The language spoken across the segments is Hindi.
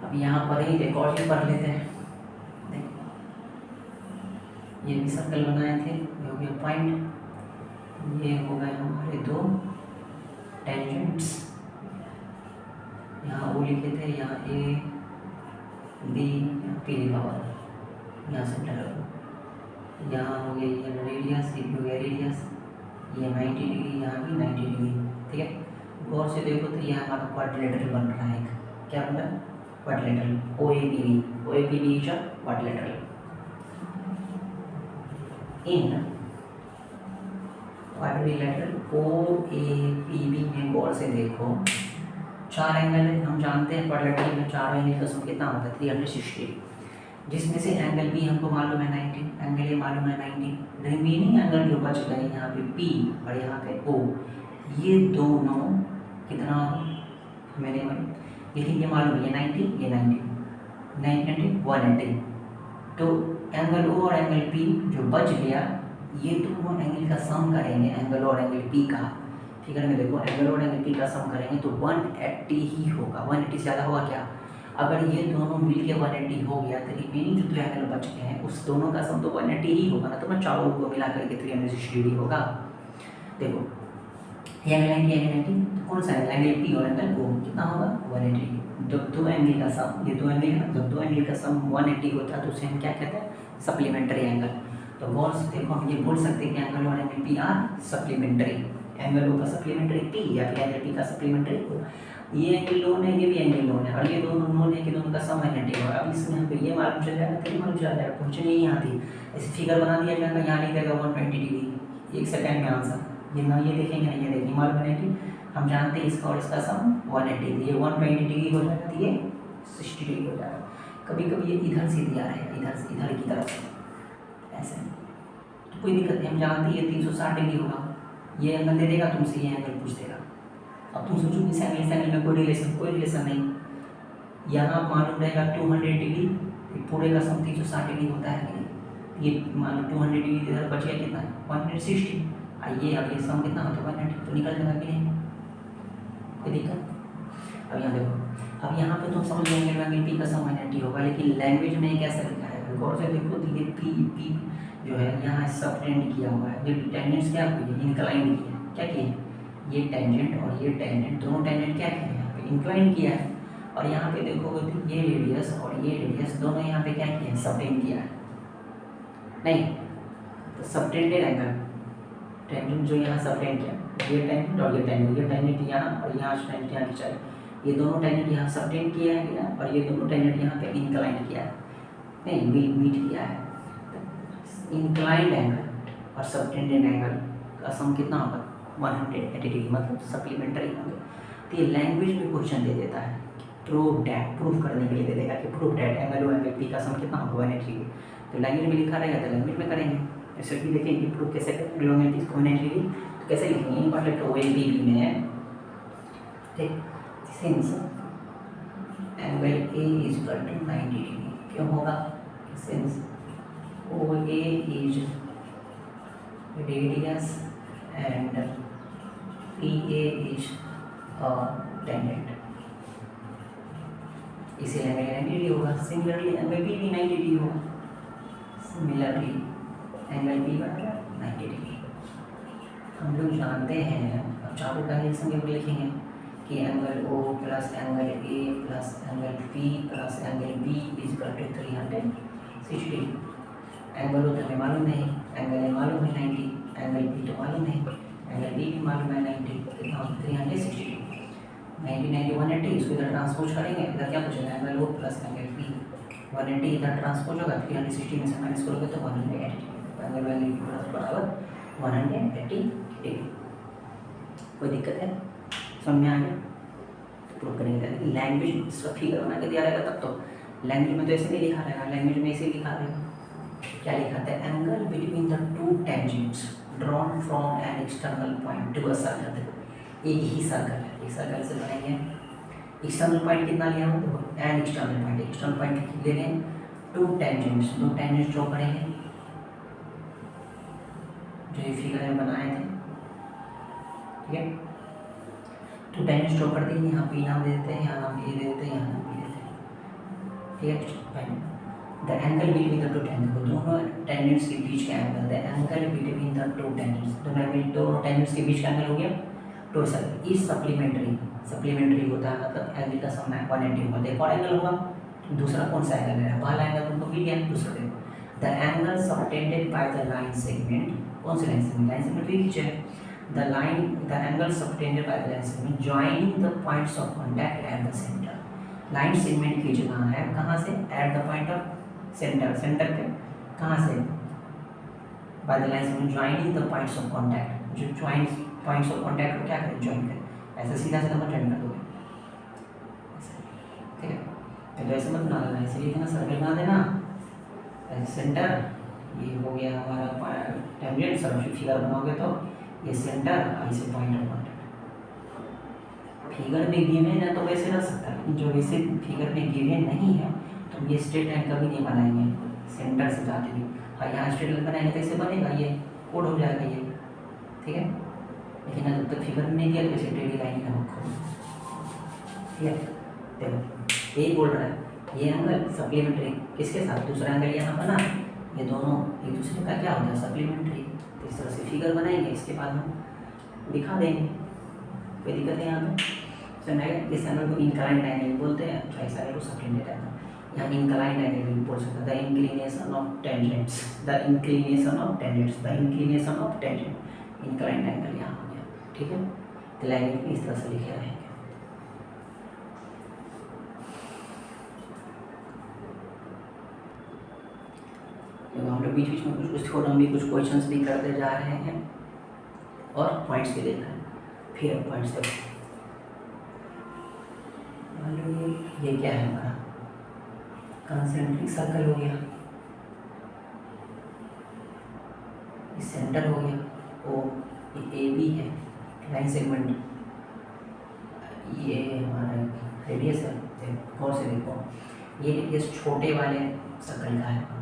अब यहाँ पर ही एक और चीज पढ़ लेते हैं। देखो ये भी सर्कल बनाए थे, ये हो गया पॉइंट, ये हो गए हमारे दो टेंजेंट्स। यहाँ वो लिखे थे, यहाँ ए बी पी लिखा हुआ था, यहाँ सेंटर है। यहाँ हो गया ये रेडियस, ये हो गया रेडियस, ये 90 डिग्री, यहाँ भी 90 डिग्री। ठीक है, गौर से देखो तो यहाँ हमारा क्वाड्रिलेटरल बन रहा है। क्या बन रहा है? Quadrilateral, O A P B, O A P B is a quadrilateral. इन quadrilateral O A P B में गौर से देखो, चार एंगल है, हम जानते हैं क्वाड्रिलेटरल में चार एंगल का सम कितना होता है? 360, जिसमें से एंगल बी हमको मालूम है 90, एंगल ए मालूम है 90, रिमेनिंग एंगल जो बच गए यहाँ पे पी और यहाँ पे ओ, ये दोनों कितना हमें नहीं मालूम, लेकिन ये मालूम है, ये 90, ये 90, 90, 180। तो एंगल ओ और एंगल पी जो बच गया, ये दोनों एंगल का सम करेंगे, एंगल और एंगल पी का। फिगर में देखो, एंगल और एंगल पी का सम करेंगे तो 180 ही होगा। 180 से ज़्यादा होगा क्या? अगर ये दोनों मिलके 180 हो गया तो रिमेनिंग जो दो एंगल बच गए हैं उस दोनों का सम तो 180 ही होगा ना, तो मैं चारों को मिला करके 360 डिग्री होगा। देखो ये एंगल 90, एंगल 90, तो कौन सा एंगल? एंगल पी और एंगल ओ कितना होगा? 180। जब दो एंगल का सम, ये दो एंगल है ना, जब दो एंगल का सम 180 होता है तो उसे हम क्या कहते हैं? Supplementary angle. तो गौर से देखो, हम ये बोल सकते हैं कि एंगल और angle P are supplementary, angle O का सप्लीमेंट्री पी या फिर एंगल पी का सप्लीमेंट्री ओ। ये एंगल लोन है, ये भी एंगल लोन है, और ये दोनों नोन है कि दोनों का सम 180 होगा। अब इसमें हमको ये मालूम चल जाएगा, तो ये मालूम चल जाएगा, क्वेश्चन यही यहाँ थी, ऐसे फिगर बना दिया जाएगा, यहाँ लिख देगा 120 डिग्री, 1 सेकंड में आंसर। ये ना ये देखेंगे ना ये देखेंगे, मालूम है कि हम जानते हैं इसका और इसका सम 180, ये 120 डिग्री हो जाएगा, तो ये 60 डिग्री हो जाएगा। कभी कभी ये इधर से दिया रहेगा, इधर से, इधर की तरफ से ऐसे, तो कोई दिक्कत नहीं, हम जानते हैं ये 360 डिग्री होगा। ये एंगल दे देगा तुमसे, ये एंगल पूछ देगा। अब तुम सोचो इस एंगल में कोई रिलेशन नहीं, यहाँ मालूम रहेगा 200 डिग्री, पूरे का सम 360 डिग्री होता है कि नहीं? ये मान लो 200 डिग्री इधर बच गया, कितना है? 160। आइए अब ये सम कितना होता है? 180, तो निकल जाएगा कि नहीं? कोई दिक्कत? अब यहाँ देखो, अब यहाँ पे तुम समझ लेंगे एंगल पी का सम 180 होगा, लेकिन लैंग्वेज में कैसा लिखा है? गौर से देखो, तो ये पी जो है यहाँ सबटेंड किया हुआ है, जो टेंजेंट्स क्या हुई है? इंक्लाइन की है। क्या किए? ये टेंजेंट और ये टेंजेंट, दोनों टेंजेंट क्या किए हैं? यहाँ पे इंक्लाइन किया है। और यहाँ पे देखोगे तो ये रेडियस और ये रेडियस दोनों यहाँ पे क्या किए हैं? सबटेंड किया है। नहीं तो सबटेंडेड एंगल, टेंजेंट जो यहाँ सबटेंड किया, ये टेंजेंट और ये टेंजेंट यहाँ और यहाँ टेंजेंट यहाँ खिंचा है, ये दोनों टेंजेंट यहाँ सबटेंड किया है और ये दोनों टेंजेंट यहाँ पे इंक्लाइन किया है, नहीं मीट किया है। इंक्लाइंड एंगल और सबटेंडेड एंगल का सम कितना होगा? 180 डिग्री, मतलब सप्लीमेंट्री होंगे। तो ये लैंग्वेज में क्वेश्चन दे देता है, प्रूव डैट, प्रूफ करने के लिए दे देगा कि prove that angle O angle P का सम कितना होगा? 180 डिग्री। तो लैंग्वेज में लिखा रहेगा तो लैंग्वेज में करेंगे। ऐसे भी देखेंगे प्रूफ कैसे करेंगे, एंगल ओ एंगल पी को 180 डिग्री तो कैसे लिखेंगे? इन part O A P B में, ठीक, since angle A is equal to 90 degree, क्यों होगा? Since O A is radius and PA is a tangent, इसीलिए एंगल 90 डिग्री होगा। सिमिलरली एंगल बी भी 90 डिग्री होगा, सिमिलरली एंगल बी बराबर 90 डिग्री। हम लोग जानते हैं, अब चारों का रिलेशन के लिखेंगे कि angle O plus angle A plus angle P plus angle B is equal to 360 degree. Angle O तो हमें मालूम नहीं, एंगल A मालूम है 90, एंगल B तो मालूम नहीं, एंगल B भी मालूम है 90, कितना? 360 डिग्री। 90 90 180, इसको इधर ट्रांसपोज करेंगे, इधर क्या पूछेगा? Angle O plus angle P, 180 इधर ट्रांसपोज होगा, 360 में से माइनस करोगे तो 180 डिग्री, एंगल एंगल P बराबर 180 डिग्री। कोई दिक्कत है? समझ में आ गया? तो प्रूव करेंगे। लैंग्वेज इसका फिगर बना के दिया रहेगा तब तो, लैंग्वेज में तो ऐसे नहीं लिखा रहेगा, लैंग्वेज में ऐसे लिखा रहेगा। क्या लिखा था? Angle between the two tangents drawn from an external point to a circle. एक ही सर्कल है, एक सर्कल से बनाएंगे। एक्सटर्नल पॉइंट कितना लिया हम? देखो N external point, external point ले लें, टू टेंजेंट्स, दो टेंजेंट्स ड्रॉ करेंगे जो ये फिगर में बनाए थे, ठीक है। टू टेंजेंट्स ड्रॉ कर देंगे, यहाँ पी नाम दे देते हैं, यहाँ नाम ए दे देते हैं, यहाँ नाम बी देते हैं। ठीक है। The angle between the two tangents, दोनों टेंजेंट्स के बीच का angle, the angle between the two tangents, दोनों टेंजेंट्स के बीच का एंगल हो गया टोटल। इज सप्लीमेंट्री, सप्लीमेंट्री होता है मतलब एंगल का सम 180 होगा। देखो एंगल होगा, दूसरा कौन सा एंगल है, पहला एंगल तुमको मिल गया, दूसरा देखो the angle subtended by the line segment, कौन सी लाइन सेगमेंट, लाइन सेगमेंट भी खींचे the line, the angle subtended by the line segment joining the points of contact at the centre. Line segment खींचना है कहाँ से, eight the point of centre, centre पे कहाँ से, by the line segment joining the points of contact, जो जॉइंट पॉइंट्स ऑफ कांटेक्ट को क्या करें, जॉइन करें, ऐसे सीधा सीधा मत जॉइन कर दोगे, ठीक है। पहले ऐसे मत बना देना, ऐसे लिखना, सर्कल बना देना, ऐसे सेंटर, ये हो गया हमारा टेंजेंट, सब फिगर बनाओगे तो ये सेंटर, ऐसे पॉइंट ऑफ कांटेक्ट। फिगर में गिवन है तो वैसे रख सकता है, जो वैसे फिगर में गिवन नहीं है तो ये स्ट्रेट लाइन कभी नहीं बनाएंगे सेंटर से जाते हुए। हाँ, यहाँ स्ट्रेट लाइन बनाएंगे तो ऐसे बनेगा, ये कोड हो जाएगा ये, ठीक है। लेकिन जब तक फिगर में नहीं दिया तो वैसे टेढ़ी लाइन का रखो, ठीक है। देखो यही बोल रहा है, ये एंगल सप्लीमेंट्री किसके साथ, दूसरा एंगल यहाँ बना, ये दोनों एक दूसरे का क्या होता है, सप्लीमेंट्री। तो इस तरह से फिगर बनाएंगे, इसके बाद हम दिखा देंगे, कोई दिक्कत है यहाँ पे। समझ, इस एंगल को इंक्लाइंड एंगल बोलते हैं, तो ऐसा एंगल को सप्लीमेंट एंगल, यहाँ इंक्लाइंड एंगल भी बोल सकते हैं, the inclination of tangents, the inclination of tangents, the inclination of tangent, inclined angle यहाँ हो गया, ठीक है। तो लैंग्वेज इस तरह से लिखे रहेंगे। हम लोग बीच बीच में कुछ थोड़ा भी कुछ क्वेश्चंस भी करते जा रहे हैं और पॉइंट्स भी देख रहे हैं, फिर पॉइंट्स देखो। मान लो ये क्या है हमारा कंसेंट्रिक सर्कल हो गया, ये सेंटर हो गया, ओ ये ए बी है लाइन सेगमेंट, ये हमारा रेडियस है, गौर से देखो ये रेडियस छोटे वाले सर्कल का है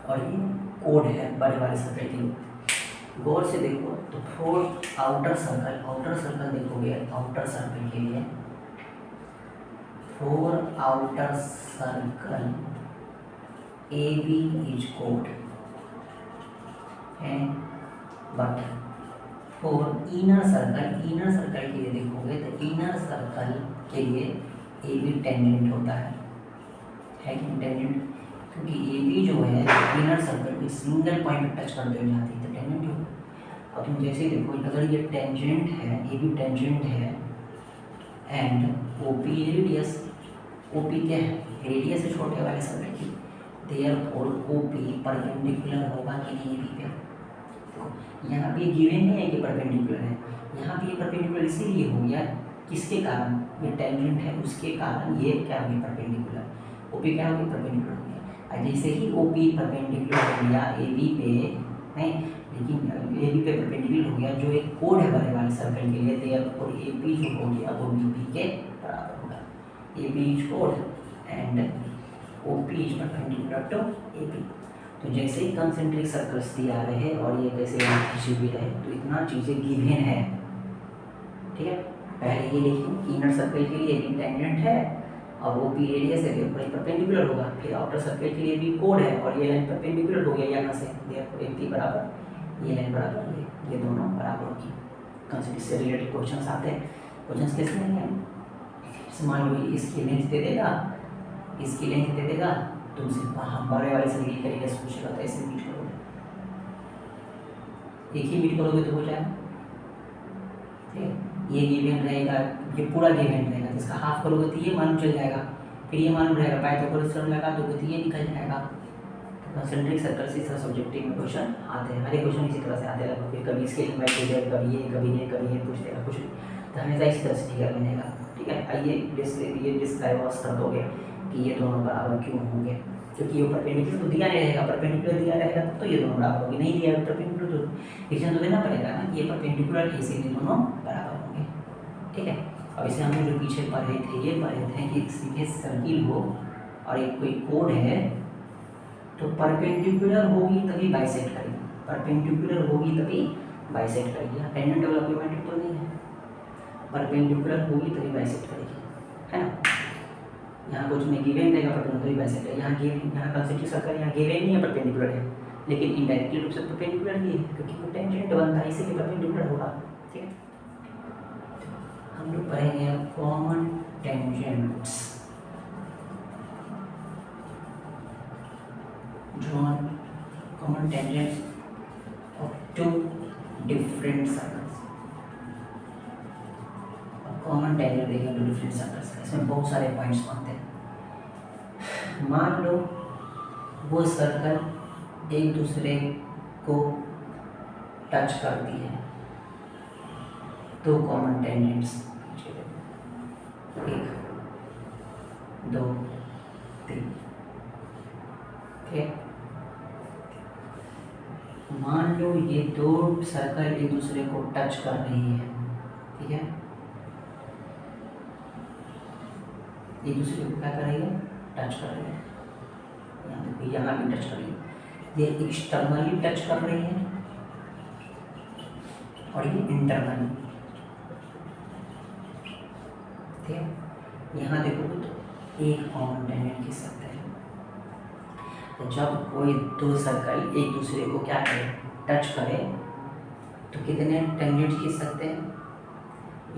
और ये कोड है बड़े वाले सर्कल के लिए। गौर से देखो तो फोर आउटर सर्कल देखोगे, आउटर सर्कल के लिए for outer circle A B is कोड है, बट फॉर इनर सर्कल के लिए देखोगे तो इनर सर्कल के लिए ए बी टेंजेंट होता है कि टेंजेंट, क्योंकि ए बी जो है इनर सर्कल को सिंगल पॉइंट टच कर दे जाती है तो टेंजेंट होगा। अब तुम जैसे ही देखो अगर ये टेंजेंट है, ए बी टेंजेंट है and O P radius, O P क्या है, रेडियस है छोटे वाले सर्कल की, देयरफॉर ओ पी परपेंडिकुलर होगा कि नहीं ए बी पे। देखो यहाँ पे गिवन नहीं है कि परपेंडिकुलर है, यहाँ पे ये परपेंडिकुलर इसीलिए हो गया किसके कारण, ये टेंजेंट है उसके कारण ये क्या हो गया परपेंडिकुलर, ओ पी क्या हो गया परपेंडिकुलर हो गया। जैसे ही ओ पी परपेंडिकुलर हो गया ए बी पे, नहीं लेकिन ए बी पे परपेंडिकुलर हो गया जो एक कोड है बड़े वाले सर्कल के लिए, देयरफॉर ए पी जो हो गया वो बी पी के बराबर होगा। ए बी इज कोड and O P is perpendicular to A B. तो जैसे ही कंसेंट्रिक सर्कल्स दिया रहे और ये कैसे खींचे भी रहे तो इतना चीज़ें गिवन है, ठीक है। पहले ये लिखिए इनर सर्कल के लिए भी टेंजेंट है और वो पी रेडियस है तो परपेंडिकुलर होगा, फिर आउटर सर्कल के लिए भी कोड है और ये लाइन परपेंडिकुलर हो गया यहाँ से, देयरफॉर ए पी बराबर ये लाइन बराबर ये दोनों बराबर होगी। कंसेंट्रिक से रिलेटेड क्वेश्चंस आते हैं, क्वेश्चंस कैसे आएंगे, मान लो इसकी लेंथ दे देगा, इसकी लेंथ दे देगा, तुमसे बड़े वाले से मीट करेगा, पूछेगा तो ऐसे मीट करोगे, एक ही मीट करोगे तो हो जाएगा, ठीक है। ये गिवन रहेगा, ये पूरा गिवन रहेगा, जिसका हाफ करोगे तो ये मालूम चल जाएगा, फिर ये मालूम रहेगा, पाइथागोरस लगा दोगे तो ये निकल जाएगा। तो कंसेंट्रिक सर्कल से इस तरह सब्जेक्टिव में क्वेश्चन आते हैं, हर एक क्वेश्चन इसी तरह से आते हैं, फिर कभी इसके लिंक पूछ देगा, कभी ये पूछ देगा कुछ, तो हमेशा इसी तरह से फिगर बनेगा, ठीक है। आइए ये डिस्क्राइब कर दोगे कि ये दोनों बराबर क्यों होंगे, क्योंकि ये परपेंडिकुलर तो दिया नहीं रहेगा, परपेंडिकुलर दिया रहेगा तो ये दोनों बराबर होंगे, नहीं दिया परपेंडिकुलर तो रीजन तो देना पड़ेगा ना, ये परपेंडिकुलर है इसीलिए दोनों बराबर होंगे, ठीक है। अब इसे हम जो पीछे पढ़े थे ये पढ़े थे कि सीधे सर्किल हो और एक कोई कोड है तो परपेंडिकुलर होगी तभी बाइसेक्ट करेगी, परपेंडिकुलर होगी तभी बाइसेक्ट करेगी, टेंजेंट डेवलपमेंट तो नहीं है, परपेंडिकुलर होगी तभी बाइसेक्ट करेगी, है ना। यहाँ कुछ में गिवन रहेगा परपेंडिकुलर तो वैसे रहेगा। यहाँ गिवन, यहाँ कंसेंट्रिक सर्कल यहाँ गिवन नहीं है, परपेंडिकुलर है, लेकिन इनडायरेक्टली रूप से परपेंडिकुलर ही है क्योंकि वो टेंजेंट बनता है इसीलिए परपेंडिकुलर होगा। ठीक है, हम लोग पढ़ेंगे common tangents. drawn common tangents of two different circles। Common tangent देखेंगे टू डिफरेंट सर्कल्स का, इसमें बहुत सारे पॉइंट्स बनते हैं। मान लो वो सर्कल एक दूसरे को टच करती है, दो कॉमन टेंजेंट्स, 1 2 3। ठीक, मान लो ये दो सर्कल एक दूसरे को टच कर रही है। ठीक है, एक दूसरे को क्या कर रही है, टच कर रही है। यहाँ देखो यहाँ भी टच कर रही है, ये एक्सटर्नली टच कर रही है और ये इंटरनली। ठीक है, यहाँ देखो तो एक कॉमन टेंजेंट खींच सकते हैं। तो जब कोई दो सर्कल एक दूसरे को क्या करे, टच करे, तो कितने टेंजेंट खींच सकते हैं,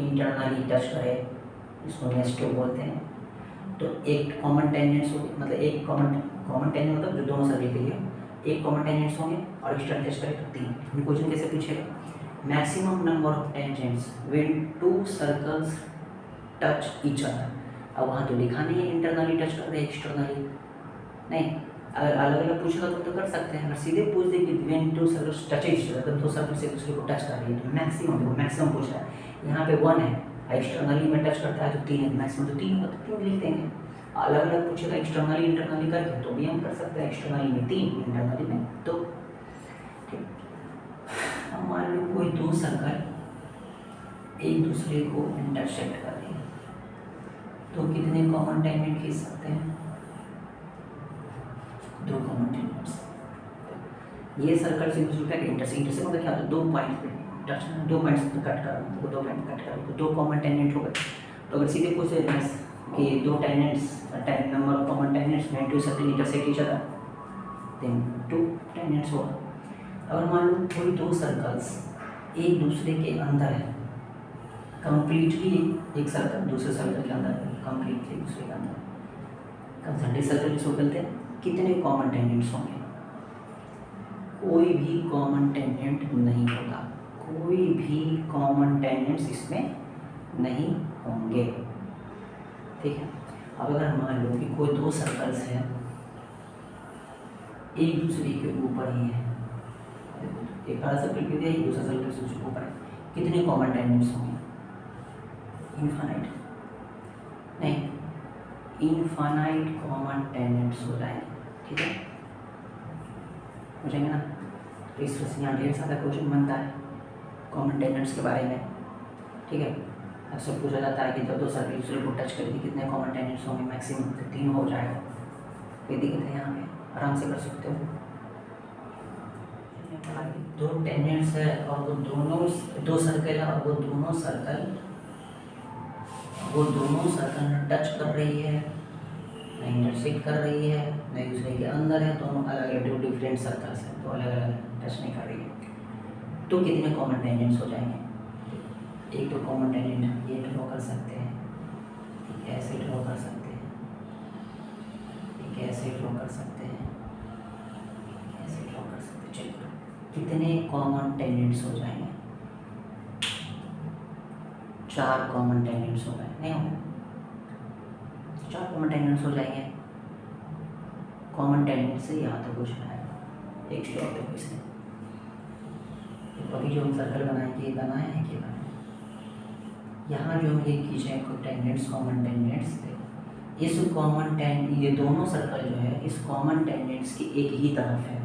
इंटरनली टच करे, इसको नेस्टो बोलते हैं। तो एक कॉमन टेंजेंट्स होंगे, मतलब एक कॉमन टेंजेंट मतलब जो दोनों सर्कल के लिए एक कॉमन टेंजेंट्स होंगे और एक्सटर्नल टच करे तो 3। क्वेश्चन कैसे पूछेगा, maximum number of tangents when to circles touch each other. अब वहाँ तो लिखा नहीं है इंटरनली टच कर रहे एक्सटर्नली नहीं, अगर अलग अलग पूछेगा तो कर सकते हैं। अगर सीधे पूछ दे कि when to circles touch each other, दो सर्कल से दूसरे को टच कर रही है तो मैक्सिमम पूछ रहा है। यहाँ पे 1 है, एक्सटर्नली में टच करता है तो 3 है, मैक्सिमम तो 3 होगा तो 3 लिख देंगे। अलग अलग पूछेगा एक्सटर्नली इंटरनली करके तो भी हम कर सकते हैं, एक्सटर्नली में 3, इंटरनली में 2। ठीक, अब मान लो कोई दो सर्कल एक दूसरे को इंटरसेक्ट कर रही है तो कितने कॉमन टेंजेंट खींच सकते हैं, 2 कॉमन टेंजेंट्स। ये सर्कल से दूसरे का इंटरसेक्ट मतलब क्या होता है, 2 पॉइंट पे टच, 2 पॉइंट्स पे कट कर, 2 पॉइंट कट कर, तो 2 कॉमन टेंजेंट हो गए। तो अगर सीधे पूछे कि 2 tangents, number of common tangents when two circle intersect each other, then 2 tangents होगा। अगर मान लो कोई दो सर्कल्स एक दूसरे के अंदर है, कंप्लीटली एक सर्कल दूसरे सर्कल के अंदर है, कंप्लीटली दूसरे के अंदर कंसेंट्रिक सर्कल जिसको बोलते हैं, कितने कॉमन टेंजेंट्स होंगे, कोई भी कॉमन टेंजेंट नहीं होगा, कोई भी कॉमन टेंजेंट्स इसमें नहीं होंगे। ठीक है, अब अगर मान लो कि कोई दो सर्कल्स हैं एक दूसरे के ऊपर ही है, एक बड़ा सर्कल क्यों दिया, दूसरा सर्कल से दूसरे ऊपर है, कितने कॉमन टेंजेंट्स होंगे, इनफाइनाइट नहीं, इनफाइनाइट कॉमन टेंजेंट्स हो जाएंगे। ठीक है, हो जाएंगे ना। तो इस वजह से यहाँ ढेर सारा क्वेश्चन बनता है कॉमन टेंजेंट्स के बारे में। ठीक है, अक्सर पूछा जाता है कि जब दो सर्कल दूसरे को टच करेगी कितने कॉमन टेंजेंट्स होंगे, मैक्सिमम तो 3 हो जाएगा। कोई दिक्कत है, यहाँ पे आराम से कर सकते हो। दो टेंजेंट्स है और वो दोनों दो सर्कल है और वो दोनों सर्कल टच कर रही है, न इंटरसेक्ट कर रही है, न दूसरे के अंदर है, दोनों अलग अलग डिफरेंट सर्कल्स हैं, तो अलग अलग टच नहीं कर रही है। तो कितने कॉमन टेंजेंट्स हो जाएंगे, एक तो कॉमन टेंजेंट ये ड्रॉ कर सकते हैं, एक ऐसे ड्रॉ कर सकते हैं, एक ऐसे ड्रॉ कर सकते हैं, ऐसे ड्रॉ कर सकते हैं। चलिए कितने कॉमन टेंजेंट्स हो जाएंगे, 4 कॉमन टेंजेंट्स हो गए, नहीं हो गए, 4 कॉमन टेंजेंट्स हो जाएंगे। कॉमन टेंजेंट से यहाँ तक कुछ है, एक स्टॉप है इसने। तो अभी जो हम सर्कल बनाएंगे ये बनाए हैं कि बनाए, यहाँ जो हम ये खींचे कुछ टेंजेंट्स, कॉमन टेंजेंट्स, इस कॉमन टेंजेंट, ये दोनों सर्कल जो है इस कॉमन टेंजेंट्स की एक ही तरफ है,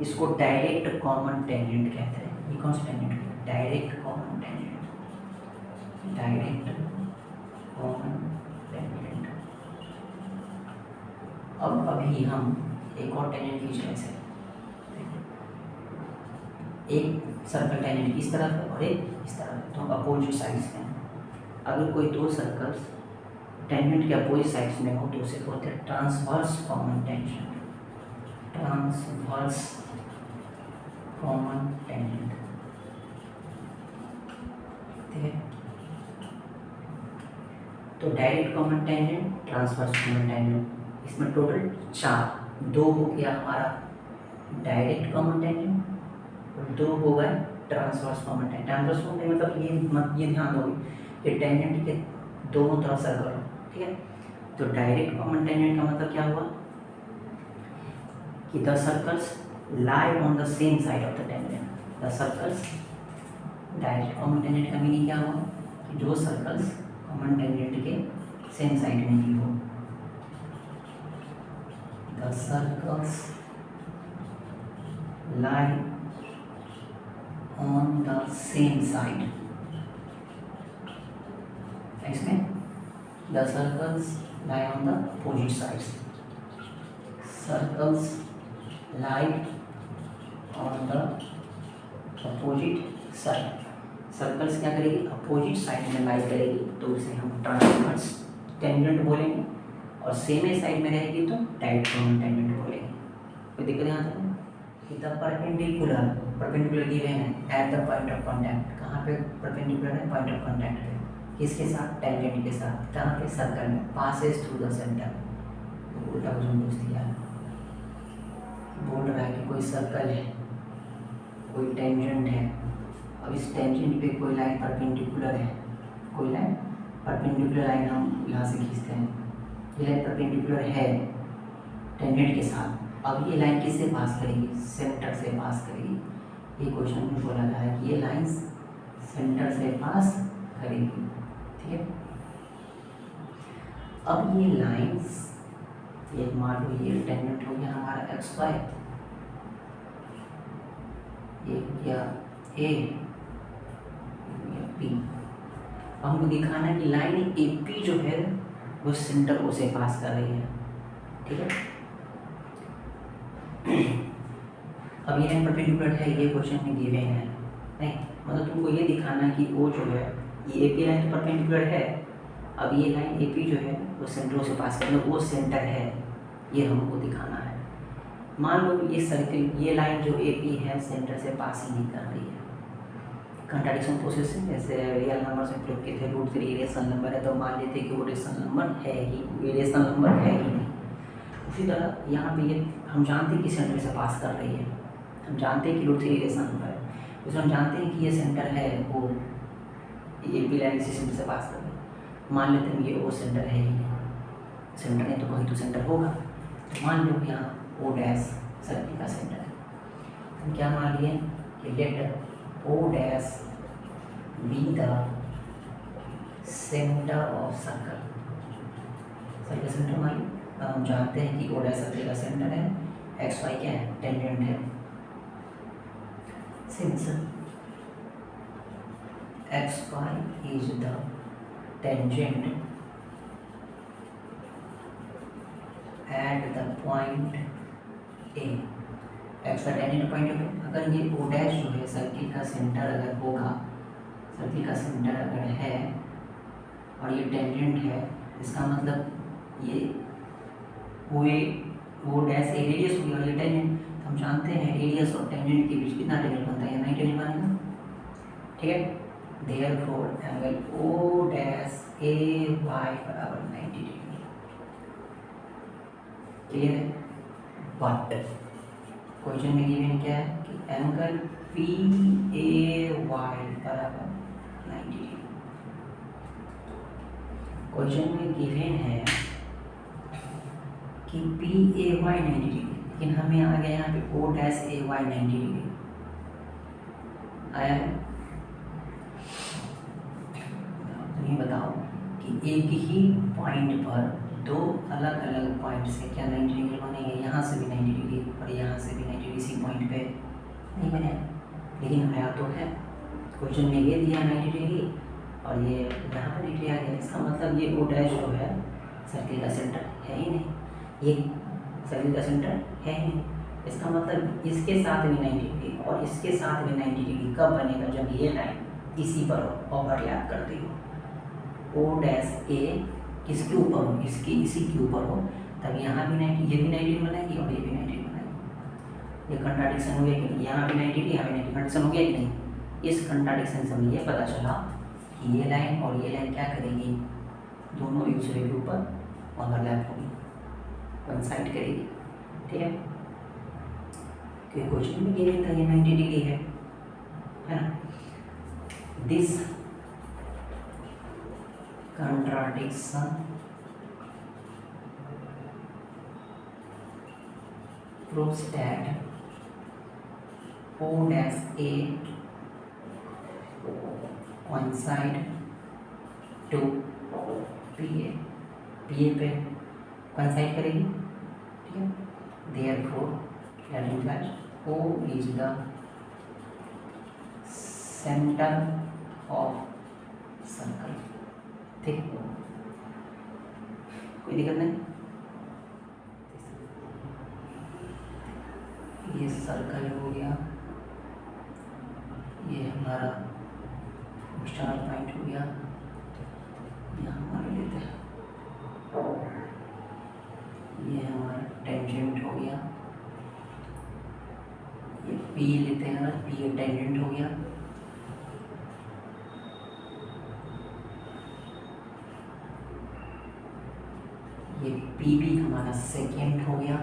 इसको डायरेक्ट कॉमन टेंजेंट कहते हैं। ये कौन सा टेंजेंट है, direct common tangent, direct common tangent. अब अभी हम एक और टेंजेंट खींच रहे हैं, एक सर्कल टेंजेंट इस तरफ है और एक इस तरफ है, तो अपोजिट साइड्स हैं। अगर कोई दो सर्कल्स टेंजेंट के अपोजिट साइड्स में हो तो उसे बोलते हैं transverse common tangent, transverse common tangent. ठीक है, तो direct common tangent, transverse common tangent, इसमें टोटल 4, 2 हो गया हमारा डायरेक्ट कॉमन टेंजेंट और 2 हो गए transverse common tangent. Transverse common मतलब ये ध्यान दो कि टेंजेंट के दोनों तरफ सर्कल हो। ठीक है, तो डायरेक्ट कॉमन टेंजेंट का मतलब क्या हुआ कि the circles lie on the same side of the tangent. The circles, direct common tangent का मीनिंग क्या हुआ कि जो सर्कल्स कॉमन टेंजेंट के सेम साइड में ही हो। The circles lie on the same side, इसमें the circles lie on the opposite sides, circles lie on the opposite side, circles क्या करेगी अपोजिट साइड में लाई करेगी तो उसे हम ट्रांसवर्स टेंजेंट बोलेंगे, और सेम साइड में रहेगी तो डायरेक्ट कॉमन टेंजेंट बोलेंगे। कोई दिक्कत यहाँ तक? द परपेंडिकुलर, परपेंडिकुलर गिवन है eight the point of contact. कहाँ पे परपेंडिकुलर है? पॉइंट ऑफ कांटेक्ट पे। किसके साथ? टेंजेंट के साथ। कहाँ पे? सर्कल में। Passes through the centre. तो उल्टा क्वेश्चन पूछ दिया, बोल रहा है कि कोई सर्कल है, कोई टेंजेंट है, अब इस टेंजेंट पे कोई लाइन परपेंडिकुलर है, कोई लाइन परपेंडिकुलर लाइन हम यहाँ से खींचते हैं, ये लाइन परपेंडिकुलर है टेंजेंट के साथ। अब ये लाइन किससे पास करेगी? सेंटर से पास करेगी। ये क्वेश्चन में बोला गया है कि ये लाइन सेंटर से पास करेगी। ठीक है, अब ये लाइंस, ये मान लो ये टेंजेंट हो गया हमारा एक्स वाई, ये क्या ए पी। अब हमको दिखाना है कि लाइन ए पी जो है वो सेंटर ओ से पास कर रही है। ठीक है, अब ये लाइन परपेंडिकुलर है, ये क्वेश्चन में गिवन है नहीं, मतलब तुमको ये दिखाना है कि वो जो है ये ए पी लाइन तो परपेंडिकुलर है, अब ये लाइन ए पी जो है वो सेंटर से पास कर, वो सेंटर है, ये हमको दिखाना है। मान लो ये सर्किल, ये लाइन जो ए पी है सेंटर से पास ही नहीं कर रही है। कंट्राडिक्शन प्रोसेस से जैसे रियल नंबर से प्रयोग किए थे √3 इरेशनल नंबर है तो मान लेते कि वो इरेशनल नंबर है ही, इरेशनल नंबर है ही नहीं। उसी तरह यहाँ पे ये हम जानते हैं कि सेंटर से पास कर रही है, हम जानते हैं कि √3 इरेशनल नंबर है, तो हम जानते हैं कि ये सेंटर है, वो ये पी लाइन इसी सेंटर से पास कर रही है। मान लेते हैं ये वो सेंटर है ही नहीं, सेंटर है तो कहीं तो सेंटर होगा, तो मान लो यहाँ ओ डैश सर्किल का सेंटर है। हम क्या मान लिए कि let O dash be the center of circle, circle centre मान लो। हम जानते हैं कि O dash सर्कल का सेंटर है, एक्स वाई क्या है? टेंजेंट है। Since X Y is the tangent at the point A, X का टेंजेंट पॉइंट पे, अगर ये ओ डैश जो है सर्किल का सेंटर अगर होगा, सर्किल का सेंटर अगर है और ये टेंजेंट है, इसका मतलब ये वो डैश ए रेडियस होगी और ये टेंजेंट, हम जानते हैं रेडियस और टेंजेंट के बीच कितना टेंजेंट बनता है? 90 टेंजेंट बनेगा। ठीक है, देयरफॉर एंगल ओ डैश ए वाई बराबर 90 डिग्री। क्लियर है? बट क्वेश्चन में गिवन क्या है कि एंगल पी ए वाई बराबर 90 डिग्री। क्वेश्चन में गिवन है कि पी ए वाई 90 डिग्री, लेकिन हमें आ गया यहाँ पे ओ डैश ए वाई 90 डिग्री आया है। तो ये बताओ कि एक ही पॉइंट पर दो अलग अलग पॉइंट से क्या 90 डिग्री बनेंगे? यहाँ से भी 90 डिग्री और यहाँ से भी 90 डिग्री, इसी पॉइंट पे नहीं बने, लेकिन आया तो है। क्वेश्चन में ये दिया 90 डिग्री और ये यहाँ पर 90 डिग्री आ गया, इसका मतलब ये ओ डैश जो है सर्किल का सेंटर है ही नहीं, ये सर्किल का सेंटर है ही नहीं। इसका मतलब इसके साथ भी 90 डिग्री और इसके साथ भी 90 डिग्री कब बनेगा? जब ये लाइन इसी पर ओवरलैप करती हो। ओ डैश ए इसके ऊपर हो, इसके इसी के ऊपर हो, तब यहाँ भी 90, ये भी 90 बनाएगी और ये भी 90 बनाएगी। ये कंट्राडिक्शन हो गया कि यहाँ भी 90, यहाँ भी 90, कंडीशन हो गया कि नहीं। इस कंट्राडिक्शन से हमें ये पता चला कि ये लाइन और ये लाइन क्या करेगी, दोनों एक दूसरे के ऊपर ओवरलैप होगी, कोइंसाइड करेगी, ठीक है। क्योंकि क्वेश्चन में गिवन था ये 90 डिग्री है ना। This contradiction proves that O dash A coincide to PA, PA पे coincide करेगी, ठीक है। Therefore that implies O is the center of circle, ठीक, कोई दिक्कत नहीं। ये सर्कल हो गया, ये हमारा स्टार पॉइंट हो गया, यहाँ हमारे लेते हैं, ये हमारा टेंजेंट हो गया, ये पी लेते हैं ना, पी टेंजेंट हो गया, ये पी भी हमारा सेकेंड हो गया,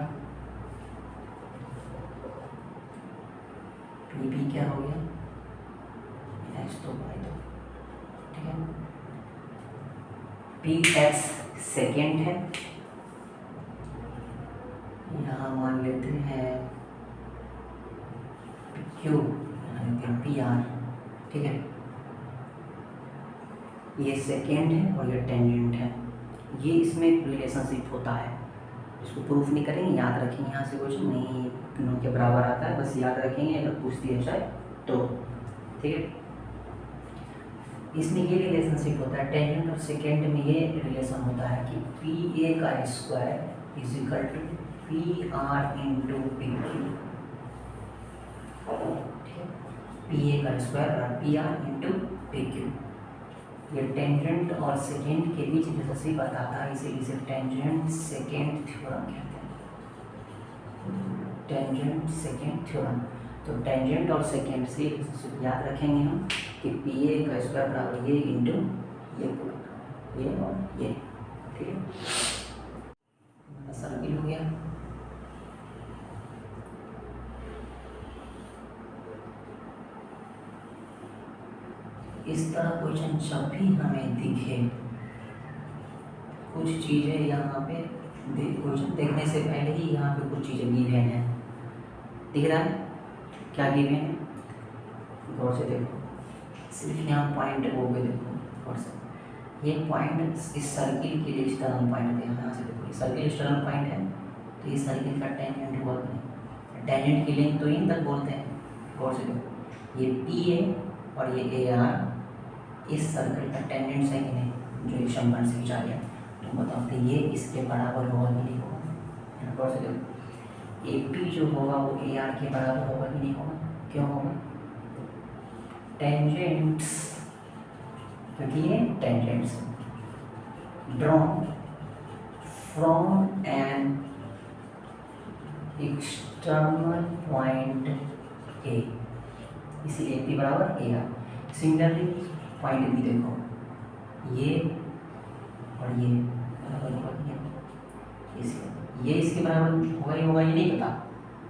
पी भी क्या हो गया, तो भाई दो, ठीक है। पी एक्स सेकेंड है, यहाँ मान लेते हैं क्यू, पी आर, ठीक है। ये सेकेंड है और ये टेंजेंट है, ये इसमें रिलेशनशिप होता है, इसको प्रूफ नहीं करेंगे, याद रखेंगे, यहाँ से कुछ नहीं दोनों के बराबर आता है, बस याद रखेंगे अगर पूछ दिया जाए तो, ठीक है। इसमें ये रिलेशनशिप होता है, टेंजेंट और सेकेंड में ये रिलेशन होता है कि पी ए का square is equal to P R into P Q, ठीक है। पी ए का स्क्वायर और P R into P Q, ये टेंजेंट और सेकेंड के बीच रिलेशनशिप बताता है, इसे टेंजेंट सेकेंड थ्योरम कहते हैं, टेंजेंट सेकेंड थ्योरम। तो टेंजेंट और सेकेंड से याद रखेंगे हम कि पी ए का स्क्वायर बराबर ये इंटू ये पूरा, ये और ये, ठीक है। सर्किल हो गया, इस तरह क्वेश्चन जब भी हमें दिखे, कुछ चीज़ें यहाँ पे क्वेश्चन देखने से पहले ही यहाँ पे कुछ चीज़ें गिवन है, दिख रहा है क्या गिवन है, गौर से देखो, सिर्फ यहाँ पॉइंट हो गए, देखो गौर से, ये पॉइंट इस सर्किल के लिए एक्सटर्नल पॉइंट है, यहाँ से देखो ये सर्किल एक्सटर्नल पॉइंट है, तो ये सर्किल का टेंजेंट हुआ नहीं, टेंजेंट की लेंथ तो इन तक बोलते हैं, गौर से देखो, ये पी है और ये ए आर इस सर्कल का टेंजेंट है कि नहीं, जो एक शंबर से खिंचा गया, तो बताओ ये इसके बराबर होगा कि नहीं होगा, गौर से देखो, ए पी जो होगा वो ए आर के बराबर होगा कि नहीं होगा, क्यों होगा, टेंजेंट्स, क्योंकि ये tangents drawn from an external point A, इसीलिए पी बराबर A R. Similarly point B देखो, ये और ये बराबर होगा, ये इसके बराबर होगा ही होगा, ये नहीं पता,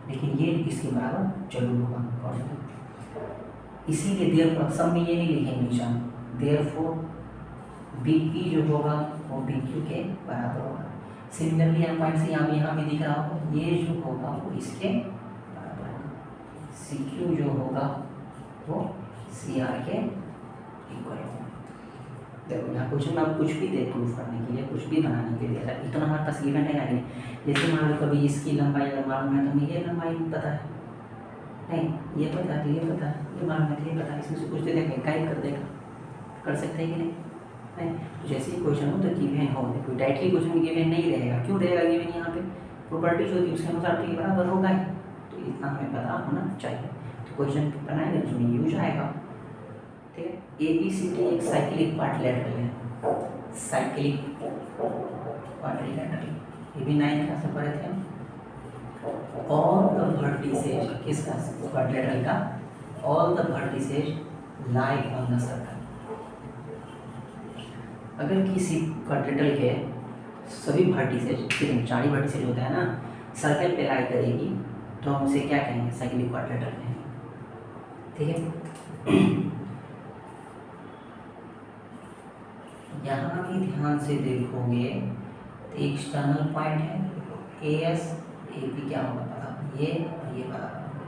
लेकिन ये इसके बराबर जरूर होगा, इसीलिए देयरफॉर सब में ये नहीं लिखेंगे निशान, देयरफॉर बी पी जो होगा वो बी क्यू के बराबर होगा। सिमिलरली यहाँ पॉइंट से यहाँ भी दिख रहा होगा, ये जो होगा वो इसके बराबर होगा, सी क्यू जो होगा वो सी आर के इक्वल होगा। देखो यहाँ क्वेश्चन आप कुछ भी दे प्रूफ करने के लिए, कुछ भी बनाने के लिए, इतना हमारे पास गिवन है नहीं, जैसे मान लो कभी इसकी लंबाई अगर मालूम है तो हमें ये लंबाई पता है, नहीं ये पता है, ये पता है, ये मालूम है, ये पता है, इसमें से कुछ दे देंगे, गाइड कर देगा, कर सकते हैं कि नहीं। तो जैसे ही क्वेश्चन हो तो गिवन हो, कोई डायरेक्टली क्वेश्चन गिवन नहीं रहेगा, क्यों रहेगा गिवन, यहाँ पे प्रॉपर्टीज होती है उसके अनुसार तो ये बराबर होगा ही, तो इतना हमें पता होना चाहिए, तो क्वेश्चन बनाएंगे उसमें यूज आएगा, ठीक है। ए बी सी डी एक साइक्लिक पार्ट ले रहे हैं, साइक्लिक क्वाड्रिलेटरल, ये भी 9th क्लास में पढ़े थे हम। ऑल द वर्टिसेज, किसका, क्वाड्रिलेटरल का, all the vertices lie on the circle. अगर किसी क्वाड्रिलेटरल के सभी वर्टिसेज, कितने 4 ही वर्टिसेज होता है ना, सर्कल पे लाई करेगी तो हम उसे क्या कहेंगे, साइक्लिक क्वाड्रिलेटरल कहेंगे। ठीक है, यहाँ भी ध्यान से देखोगे तो एक्सटर्नल पॉइंट है ए एस, ए पी क्या होगा पता, ये और ये बराबर होगा।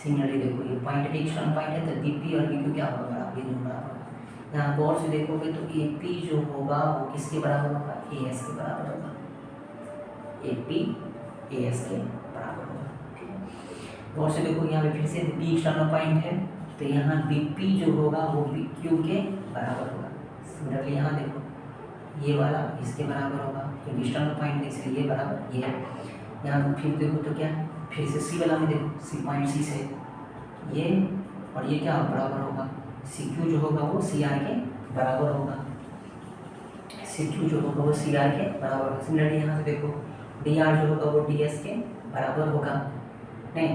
सिमिलरली देखो ये पॉइंट भी एक्सटर्नल पॉइंट है तो बी पी और बी क्यू क्या होगा, बराबर, ये दोनों बराबर होगा। यहाँ गौर से देखोगे तो ए पी जो होगा वो किसके बराबर होगा, ए एस के बराबर होगा, ए पी ए एस के बराबर होगा। ठीक है, गौर से देखो यहाँ पे फिर से बी एक्सटर्नल पॉइंट है तो यहाँ बी पी जो होगा वो बी क्यू के बराबर होगा। सिमिलरली यहाँ देखो ये वाला इसके बराबर होगा, तो एक्सटर्नल पॉइंट है इसलिए ये बराबर ये है। यहाँ फिर देखो तो क्या, फिर से सी वाला में देखो, सी पॉइंट सी से ये और ये क्या बराबर होगा, सी क्यू जो होगा वो सी आर के बराबर होगा, सी क्यू जो होगा वो सी आर के बराबर होगा। सिमिलरली यहाँ से देखो डी आर जो होगा वो डी एस के बराबर होगा, नहीं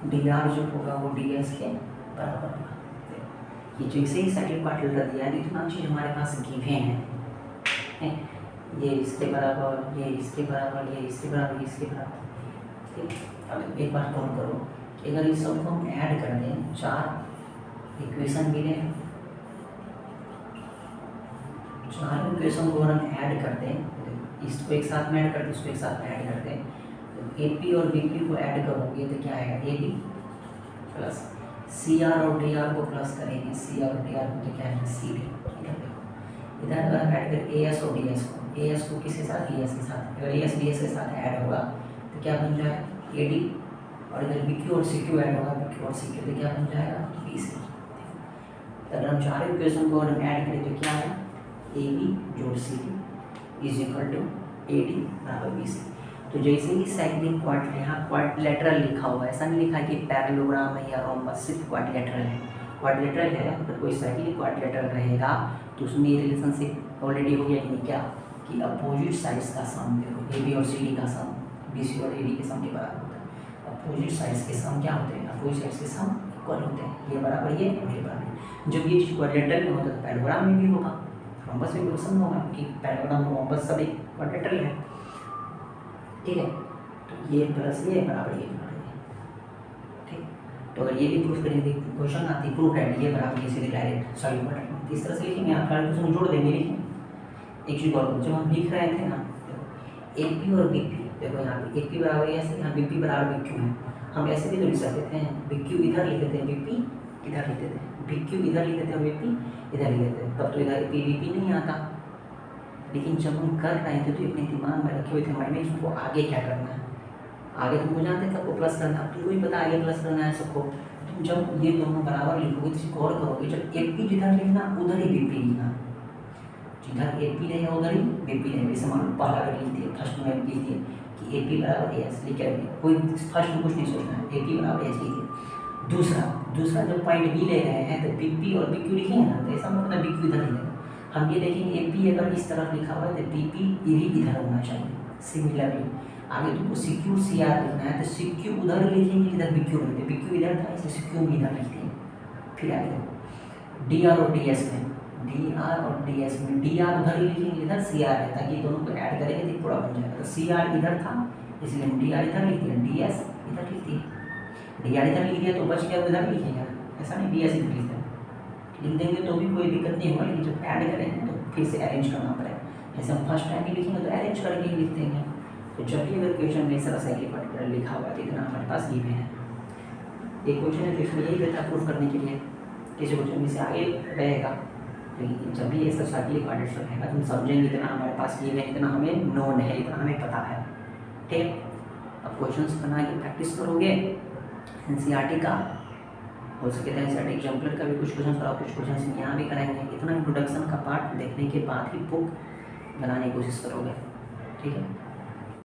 डी आर जो होगा वो डी एस के बराबर होगा। ये जैसे ही साइक्लिक क्वाड्रिलेटरल दिया है इतना चीज़ हमारे पास गिवन है, ये इसके बराबर, ये इसके बराबर, ये इसके बराबर, ये इसके बराबर। ठीक, अब एक बार कौन करो कि अगर इस सबको हम ऐड कर दें, 4 इक्वेशन मिले, 4 इक्वेशन को अगर हम ऐड कर दें, इसको एक साथ में ऐड कर दें, इसको एक साथ में ऐड कर दें, तो ए पी और बी पी को ऐड करोगे तो क्या आएगा, A B plus C R और डी आर को प्लस करेंगे, सी आर और डी आर को तो क्या है, सी डी। इधर अगर हम ऐड करें ए एस और डी एस को, ए एस को किसके साथ, डी एस के साथ, अगर ए एस डी एस के साथ ऐड होगा तो क्या बन जाएगा, ए डी, और इधर बी क्यू और सी क्यू ऐड होगा, बी क्यू और सी क्यू तो क्या बन जाएगा, बी सी। अगर हम 4 इक्वेशन को अगर हम ऐड करें तो क्या है, ए बी जोड़ C D is equal to A D बराबर बी सी। तो जैसे ही साइक्लिक क्वाड्रिलेटरल, यहाँ क्वाड्रिलेटरल लिखा हुआ है, ऐसा नहीं लिखा कि पैरेललोग्राम है या रोम्बस, सिर्फ क्वाड्रिलेटरल है। क्वाड्रिलेटरल है, अगर कोई साइक्लिक क्वाड्रिलेटरल रहेगा तो उसमें ये रिलेशनशिप ऑलरेडी हो गया कि नहीं, क्या कि अपोजिट साइड्स का सम, देखो ए बी और सी डी का सम बी सी और ए डी के सम के बराबर होता है। अपोजिट साइड्स के सम क्या होते हैं, अपोजिट साइड्स के सम इक्वल होते हैं, ये बराबर ये और ये बराबर। जब ये चीज़ क्वाड्रिलेटरल में होता है तो पैरेललोग्राम में भी होगा, रोम्बस में भी सम होगा, क्योंकि पैरेललोग्राम और रोम्बस सभी क्वाड्रिलेटरल है। ठीक है, तो ये प्लस ये बराबर ये बराबर ये। ठीक, तो अगर ये भी प्रूफ करेंगे, क्वेश्चन आती प्रूफ है ये बराबर ये सीधे डायरेक्ट सॉल्व कर लेंगे। इस तरह से लिखेंगे, आप क्वेश्चन जोड़ देंगे, लिखेंगे एक चीज और। जब हम लिख रहे थे ना ए पी और बी पी, देखो यहाँ पे ए पी बराबर ऐसे, यहाँ बी पी बराबर बी क्यू है, हम ऐसे भी तो लिख सकते थे, बी क्यू इधर लिख देते हैं, बी पी इधर लिख देते हैं, बी क्यू इधर लिख देते हैं, बी पी इधर लिख देते हैं, तब तो इधर पी बी पी नहीं आता। लेकिन जब हम कर रहे थे तो अपने दिमाग में रखे हुए थे माइंड में इसको आगे क्या करना है, आगे तुमको जानते थे सबको प्लस करना, तुमको ही पता आगे प्लस करना है सबको। तुम जब ये दोनों बराबर लिखोगे तो गौर करोगे, जब ए पी जिधर लिखना उधर ही बी पी लिखना, जिधर ए पी रहेगा उधर ही बी पी रहेगा। जैसे मान लो पहला अगर लिख दिए, फर्स्ट में लिख दिए कि ए पी बराबर ए एस, लिख के रखिए, कोई फर्स्ट में कुछ नहीं सोचना है, ए पी बराबर एस लिखिए। दूसरा जब पॉइंट बी ले रहे हैं तो बी पी और बी क्यू लिखेंगे ना, तो ऐसा मतलब बी क्यू इधर लिखेंगे। हम ये देखेंगे ए पी अगर इस तरफ लिखा हुआ है तो बी पी इधर होना चाहिए। सिमिलरली आगे तुमको सी क्यू सी आर लिखना है तो सी क्यू उधर लिखेंगे इधर बी क्यू लिखते, बी क्यू इधर था इसलिए सी क्यू भी इधर लिखते हैं। फिर आगे देखो डी आर और डी एस में, डी आर और डी एस में डी आर उधर ही लिखेंगे इधर सी आर है, ताकि दोनों को ऐड करेंगे तो पूरा बन जाएगा। तो सी आर इधर था इसलिए हम डी आर इधर लिख दिया, डी एस इधर लिख दिए, डी आर इधर लिख दिया तो बच गया उधर लिखेंगे, ऐसा नहीं डी एस इधर लिख देंगे तो भी कोई दिक्कत नहीं होगा। लेकिन जब ऐड करेंगे तो फिर से अरेंज करना पड़ेगा, जैसे हम फर्स्ट टाइम भी लिखेंगे तो अरेंज करके ही लिख देंगे। तो जब भी अगर क्वेश्चन में इस तरह से पर्टिकुलर लिखा हुआ है तो इतना हमारे पास गिवन है। एक क्वेश्चन है तो इसमें यही रहता है प्रूफ करने के लिए, किसी क्वेश्चन में से आगे रहेगा, लेकिन जब भी ऐसा साइक्लिक क्वाड्रेटिक रहेगा तुम समझेंगे इतना हमारे पास गिवन है, इतना हमें नोन है, इतना हमें पता है। ठीक, अब क्वेश्चंस बना के प्रैक्टिस करोगे एनसीईआरटी का, हो सके तो एनसीईआरटी एग्जाम्पलर का भी कुछ क्वेश्चन और कुछ क्वेश्चन यहाँ भी कराएंगे। इतना इंट्रोडक्शन का पार्ट देखने के बाद ही बुक बनाने की कोशिश करोगे। ठीक है।